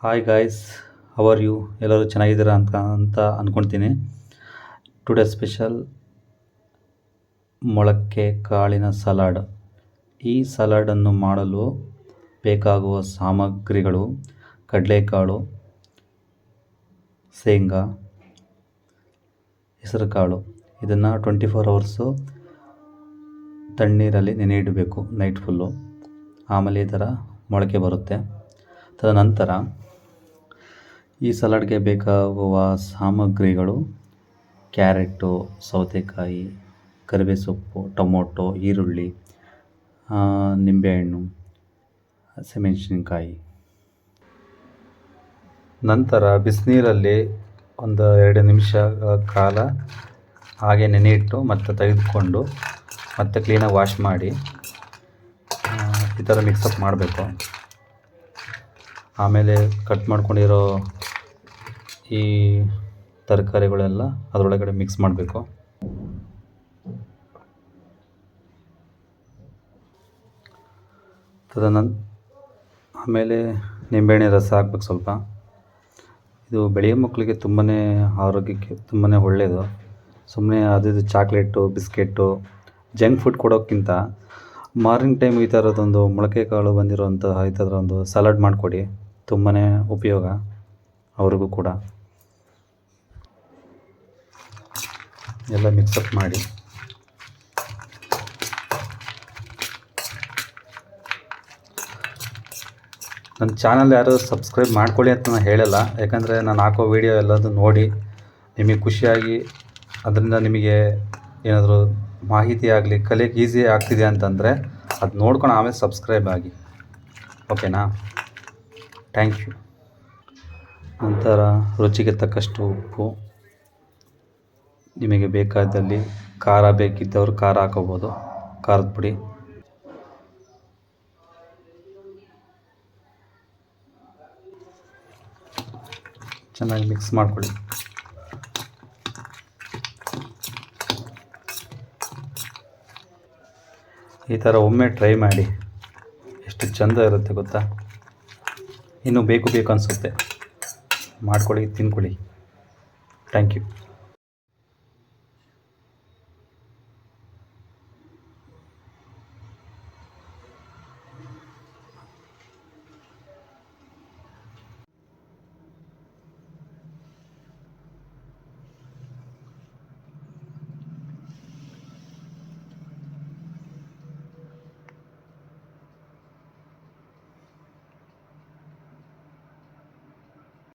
Hi guys, how are you ಎಲ್ಲರೂ ಚೆನ್ನಾಗಿದ್ದೀರಾ ಅಂತ ಅಂದ್ಕೊಳ್ತೀನಿ. ಟುಡೇ ಸ್ಪೆಷಲ್ ಮೊಳಕೆ ಕಾಳಿನ ಸಲಾಡ್. ಈ ಸಲಾಡನ್ನು ಮಾಡಲು ಬೇಕಾಗುವ ಸಾಮಗ್ರಿಗಳು: ಕಡಲೆಕಾಳು, ಶೇಂಗಾ, ಹೆಸರುಕಾಳು. ಇದನ್ನು 24 hours ತಣ್ಣೀರಲ್ಲಿ ನೆನೆ ಇಡಬೇಕು, ನೈಟ್ ಫುಲ್ಲು. ಆಮೇಲೆ ಈ ಥರ ಮೊಳಕೆ ಬರುತ್ತೆ. ತದನಂತರ ಈ ಸಲಾಡ್ಗೆ ಬೇಕಾಗುವ ಸಾಮಗ್ರಿಗಳು: ಕ್ಯಾರೆಟು, ಸೌತೆಕಾಯಿ, ಕರಿಬೇವು ಸೊಪ್ಪು, ಟೊಮೊಟೊ, ಈರುಳ್ಳಿ, ನಿಂಬೆಹಣ್ಣು, ಹಸಿಮೆಣಸಿನ್ಕಾಯಿ. ನಂತರ ಬಿಸಿನೀರಲ್ಲಿ ಒಂದು 2 ನಿಮಿಷ ಕಾಲ ಹಾಗೆ ನೆನೆ ಇಟ್ಟು ಮತ್ತೆ ತೆಗೆದುಕೊಂಡು ಮತ್ತೆ ಕ್ಲೀನಾಗಿ ವಾಶ್ ಮಾಡಿ ಈ ಥರ ಮಿಕ್ಸಪ್ ಮಾಡಬೇಕು. ಆಮೇಲೆ ಕಟ್ ಮಾಡ್ಕೊಂಡಿರೋ ಈ ತರಕಾರಿಗಳೆಲ್ಲ ಅದರೊಳಗಡೆ ಮಿಕ್ಸ್ ಮಾಡಬೇಕು. ಆಮೇಲೆ ನಿಂಬೆಹಣ್ಣಿನ ರಸ ಹಾಕ್ಬೇಕು ಸ್ವಲ್ಪ. ಇದು ಬೆಳೆಯೋ ಮಕ್ಕಳಿಗೆ ತುಂಬಾ ಆರೋಗ್ಯಕ್ಕೆ ತುಂಬಾ ಒಳ್ಳೆಯದು. ಸುಮ್ಮನೆ ಅದು ಚಾಕ್ಲೇಟು, ಬಿಸ್ಕೆಟು, ಜಂಕ್ ಫುಡ್ ಕೊಡೋಕ್ಕಿಂತ ಮಾರ್ನಿಂಗ್ ಟೈಮ್ ಈ ಥರದೊಂದು ಮೊಳಕೆ ಕಾಳು ಬಂದಿರೋಂತಹ ಈ ಥರ ಒಂದು ಸಲಾಡ್ ಮಾಡಿಕೊಡಿ, ತುಂಬಾ ಉಪಯೋಗ ಅವ್ರಿಗೂ ಕೂಡ. ಎಲ್ಲ ಮಿಕ್ಸಪ್ ಮಾಡಿ ನನ್ನ ಚಾನಲ್ ಯಾರು ಸಬ್ಸ್ಕ್ರೈಬ್ ಮಾಡ್ಕೊಳ್ಳಿ ಅಂತ ನಾನು ಹೇಳಲ್ಲ, ಯಾಕಂದರೆ ನಾನು ಹಾಕೋ ವೀಡಿಯೋ ಎಲ್ಲದೂ ನೋಡಿ ನಿಮಗೆ ಖುಷಿಯಾಗಿ ಅದರಿಂದ ನಿಮಗೆ ಏನಾದರೂ ಮಾಹಿತಿ ಆಗಲಿ, ಕಲಿಯೋಕ್ಕೆ ಈಸಿ ಆಗ್ತಿದೆ ಅಂತಂದರೆ ಅದು ನೋಡ್ಕೊಂಡು ಆಮೇಲೆ ಸಬ್ಸ್ಕ್ರೈಬ್ ಆಗಿ, ಓಕೆನಾ? Thank you. ನಂತರ ರುಚಿಗೆ ತಕ್ಕಷ್ಟು ಉಪ್ಪು, ನಿಮಗೆ ಬೇಕಾದಲ್ಲಿ ಖಾರ ಬೇಕಿದ್ದವರು ಖಾರ ಹಾಕೋಬೋದು, ಖಾರದ ಪುಡಿ. ಚೆನ್ನಾಗಿ ಮಿಕ್ಸ್ ಮಾಡ್ಕೊಳ್ಳಿ. ಈ ಥರ ಒಮ್ಮೆ ಟ್ರೈ ಮಾಡಿ, ಎಷ್ಟು ಚೆಂದ ಇರುತ್ತೆ ಗೊತ್ತಾ. ಇನ್ನೂ ಬೇಕು ಅನಿಸುತ್ತೆ, ಮಾಡ್ಕೊಳ್ಳಿ, ತಿನ್ಕೊಳ್ಳಿ. Thank you.